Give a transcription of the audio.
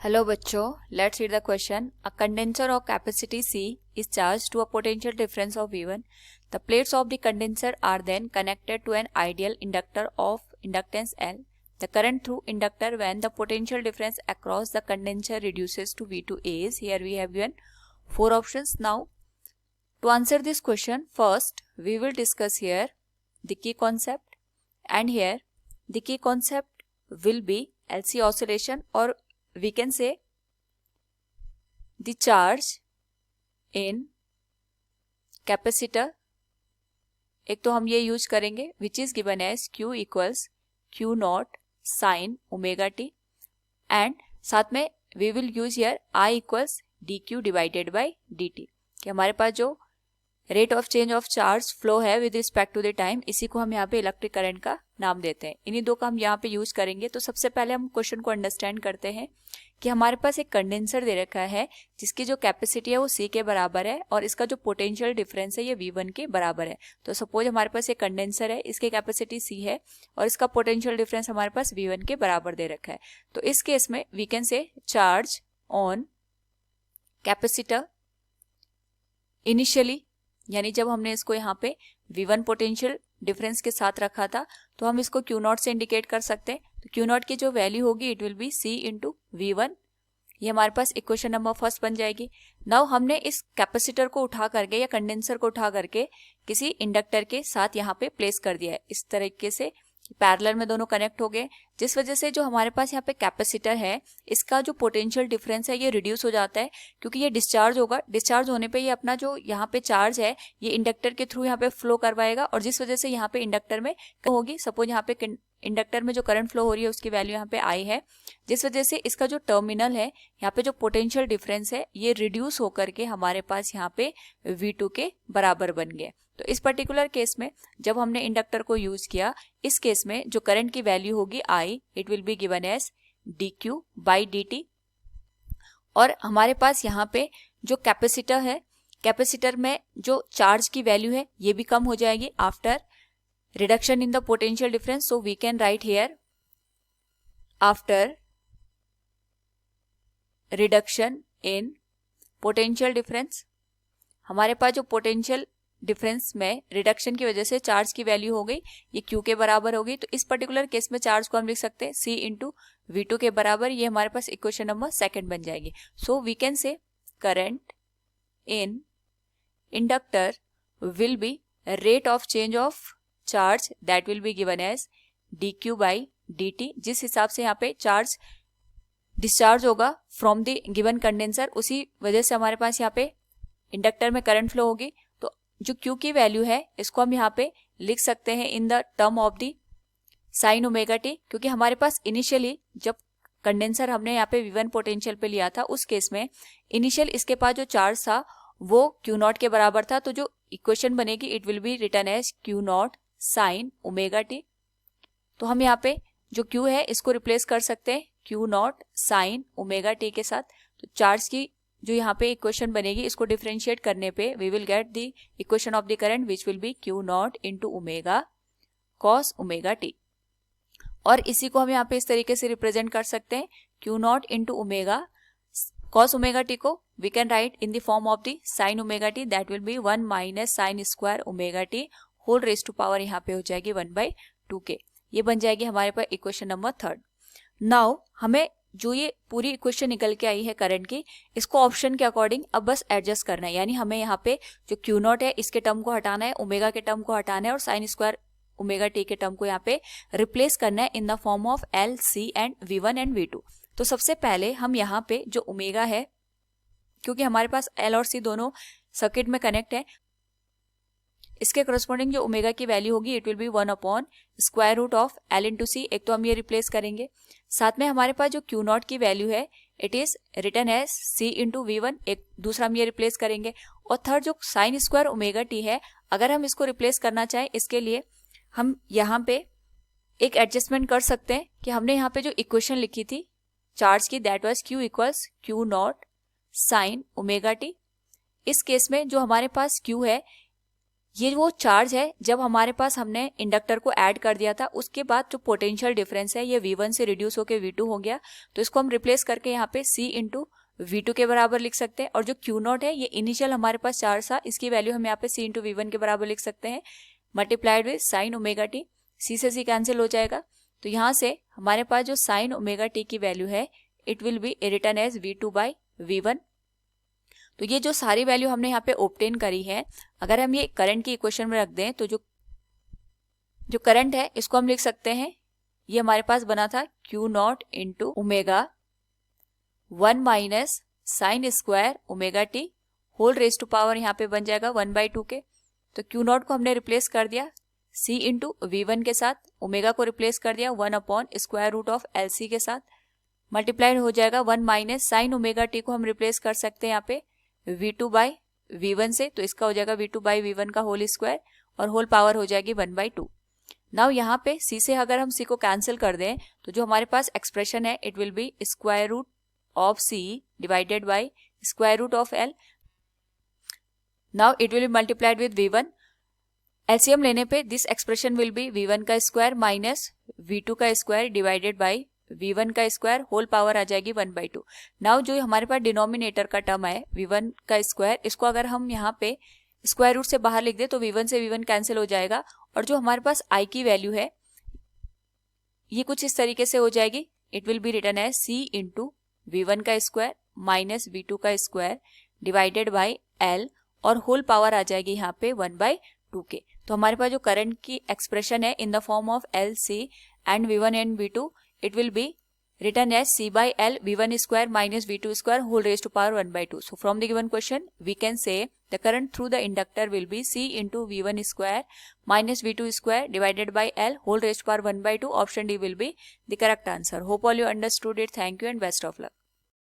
Hello बच्चों, let's read the question. A condenser of capacity C is charged to a potential difference of V1. The plates of the condenser are then connected to an ideal inductor of inductance L. The current through inductor when the potential difference across the condenser reduces to V2 is. Here we have given 4 options. Now, to answer this question, first we will discuss here the key concept, and here the key concept will be LC oscillation, or we can say the charge in capacitor. एक तो हम ये use करेंगे which is given as Q equals Q naught sin omega t, and साथ में we will use here I equals dq divided by dt. कि हमारे पास जो rate of change of charge flow है with respect to the time, इसी को हम यहाँ पे इलेक्ट्रिक करंट का नाम देते हैं. इन्हीं दो का हम यहाँ पे यूज करेंगे. तो सबसे पहले हम क्वेश्चन को अंडरस्टैंड करते हैं कि हमारे पास एक कंडेंसर दे रखा है जिसकी जो कैपेसिटी है वो C के बराबर है और इसका जो पोटेंशियल डिफरेंस है ये V1 के बराबर है. तो सपोज हमारे पास एक कंडेंसर है, इसकी कैपेसिटी C है और इसका पोटेंशियल डिफरेंस हमारे पास V1 के बराबर दे रखा है. तो इस केस में we can say charge on capacitor initially, यानी जब हमने इसको यहाँ पे V1 पोटेंशियल डिफरेंस के साथ रखा था तो हम इसको Q0 से इंडिकेट कर सकते हैं. तो Q0 की जो वैल्यू होगी it will B C into V1. ये हमारे पास इक्वेशन नंबर फर्स्ट बन जाएगी. नाउ हमने इस कैपेसिटर को उठा करके या कंडेंसर को उठा करके किसी इंडक्टर के साथ यहाँ पे प्लेस कर दिया है. इस तरीके से पैरेलल में दोनों कनेक्ट हो गए, जिस वजह से जो हमारे पास यहाँ पे कैपेसिटर है इसका जो पोटेंशियल डिफरेंस है ये रिड्यूस हो जाता है, क्योंकि ये डिस्चार्ज होगा. डिस्चार्ज होने पे ये अपना जो यहाँ पे चार्ज है ये इंडक्टर के थ्रू यहाँ पे फ्लो करवाएगा, और जिस वजह से यहाँ पे इंडक्टर में होगी. सपोज यहाँ पे इंडक्टर में जो करंट फ्लो हो रही है उसकी वैल्यू यहाँ पे आई है, जिस वजह से इसका जो टर्मिनल है यहाँ पे जो पोटेंशियल डिफरेंस है ये रिड्यूस होकर के हमारे पास यहाँ पे V2 के बराबर बन गया. तो इस पर्टिकुलर केस में जब हमने इंडक्टर को यूज किया, इस केस में जो करंट की वैल्यू होगी I, it will be given as dq by dt. और हमारे पास यहाँ पे जो कैपेसिटर है, कैपेसिटर में जो चार्ज की वैल्यू है ये भी कम हो जाएगी after reduction in the potential difference. So we can write here after reduction in potential difference, हमारे पास जो पोटेंशियल डिफरेंस में रिडक्शन की वजह से चार्ज की वैल्यू हो गई ये Q के बराबर हो गई. तो इस पर्टिकुलर केस में चार्ज को हम लिख सकते हैं C इंटू V2 के बराबर. ये हमारे पास इक्वेशन नंबर सेकंड बन जाएगी. So we can say current in inductor will be rate of change of charge that will be given as dq by dt. जिस हिसाब से यहाँ पे चार्ज डिस्चार्ज होगा फ्रॉम द गिवन कंडेंसर, उसी वजह से हमारे पास यहाँ पे इंडक्टर में करंट फ्लो होगी. तो जो q की वैल्यू है इसको हम यहाँ पे लिख सकते हैं in the term of the sine omega T, क्योंकि हमारे पास इनिशियली जब कंडेंसर हमने यहाँ पे V1 पोटेंशियल पे लिया था उस केस में इनिशियल इसके पास जो चार्ज था वो Q0 के बराबर था. तो जो इक्वेशन बनेगी it will be written as Q0 sine omega t. तो हम यहाँ पे जो Q है इसको रिप्लेस कर सकते हैं Q0 साइन ओमेगा टी के साथ. तो चार्ज की जो यहाँ पे इक्वेशन बनेगी इसको डिफरेंशिएट करने पे we will get the equation of the current which will be Q0 into omega cos omega t. और इसी को हम यहाँ पे इस तरीके से रिप्रेजेंट कर सकते हैं Q0 into omega cos omega T को we can write in the form of the sine omega T, that will be 1 minus sine square omega T whole raise to power यहाँ पे हो जाएगी 1/2k. ये बन जाएगी हमारे पास इक्वेशन नंबर थर्ड. नाउ हमें जो ये पूरी इक्वेशन निकल के आई है करंट की, इसको ऑप्शन के अकॉर्डिंग अब बस एडजस्ट करना है. यानी हमें यहाँ पे जो Q0 है इसके टर्म को हटाना है, ओमेगा के टर्म को हटाना है और साइन स्क्वायर ओमेगा टी के टर्म को यहाँ पे रिप्लेस करना है इन the form of L, C and V1 and V2. तो सबसे पहले हम यहाँ पे जो ओमेगा है, क्योंकि हमारे पास L और C दोनों सर्किट में कनेक्ट है, इसके करस्पॉन्डिंग जो ओमेगा की वैल्यू होगी it will be 1 upon square root of L into C. एक तो हम ये रिप्लेस करेंगे. साथ में हमारे पास जो Q0 की वैल्यू है it is written as C into V1. एक दूसरा हम ये रिप्लेस करेंगे. और थर्ड जो साइन स्क्वायर ओमेगा टी है, अगर हम इसको रिप्लेस करना चाहें इसके लिए हम यहाँ पे एक एडजस्टमेंट कर सकते हैं कि हमने यहाँ पे जो इक्वेशन लिखी थी चार्ज की that was Q equals Q0 sine omega T. इस केस में जो हमारे पास Q है ये वो चार्ज है जब हमारे पास हमने इंडक्टर को ऐड कर दिया था, उसके बाद जो पोटेंशियल डिफरेंस है ये V1 से रिड्यूस होकर V2 हो गया, तो इसको हम रिप्लेस करके यहाँ पे C इंटू V2 के बराबर लिख सकते हैं। और जो Q0 है ये इनिशियल हमारे पास चार्ज था, इसकी वैल्यू हम यहाँ पे C इंटू V1 के बराबर लिख सकते हैं, multiplied with sine omega t. C से C कैंसिल हो जाएगा, तो यहाँ से हमारे पास जो साइन ओमेगा टी की वैल्यू है it will be written as V2 by V1। तो ये जो सारी वैल्यू हमने यहाँ पे ऑब्टेन करी है, अगर हम ये करंट की इक्वेशन में रख दें तो जो करंट है इसको हम लिख सकते हैं, ये हमारे पास बना था Q0 into omega 1 minus sine square omega T whole raise to power यहाँ पे बन जाएगा 1/2 के। तो Q0 को हमने रिप्लेस कर दिया C इंटू V1 के साथ, ओमेगा को रिप्लेस कर दिया 1/√LC के साथ, मल्टीप्लाइड हो जाएगा 1 माइनस साइन ओमेगा टी को हम रिप्लेस कर सकते हैं यहाँ पे V2 बाई V1 से, तो इसका हो जाएगा V2 बाई V1 का होल स्क्वायर और होल पावर हो जाएगी 1/2। नाउ यहाँ पे C से अगर हम C को कैंसिल कर दें तो जो हमारे पास एक्सप्रेशन है it will be square root of C divided by square root of L। Now it will be multiplied with V1, LCM लेने पे this expression will be V1 का स्क्वायर माइनस V2 का स्क्वायर डिवाइडेड बाई V1 का square whole power आ जाएगी 1/2। Now जो हमारे पास denominator का टर्म है V1 का स्क्वायर, इसको अगर हम यहाँ पे स्क्वायर रूट से बाहर लिख दे तो V1 से V1 कैंसिल हो जाएगा, और जो हमारे पास I की वैल्यू है ये कुछ इस तरीके से हो जाएगी, it will be written as C into V1 का स्क्वायर माइनस V2 का स्क्वायर डिवाइडेड बाई L और होल पावर आ जाएगी यहाँ पे 1/2 के। तो हमारे पास जो करंट की एक्सप्रेशन है इन the form of L, C and V1 and V2, it will be written as C by L V1 square minus V2 square whole raised to power 1/2. So from the given question we can say the current through the inductor will be C into V1 square minus V2 square divided by L whole raised to power 1/2. Option D will be the correct answer. Hope all you understood it. Thank you and best of luck.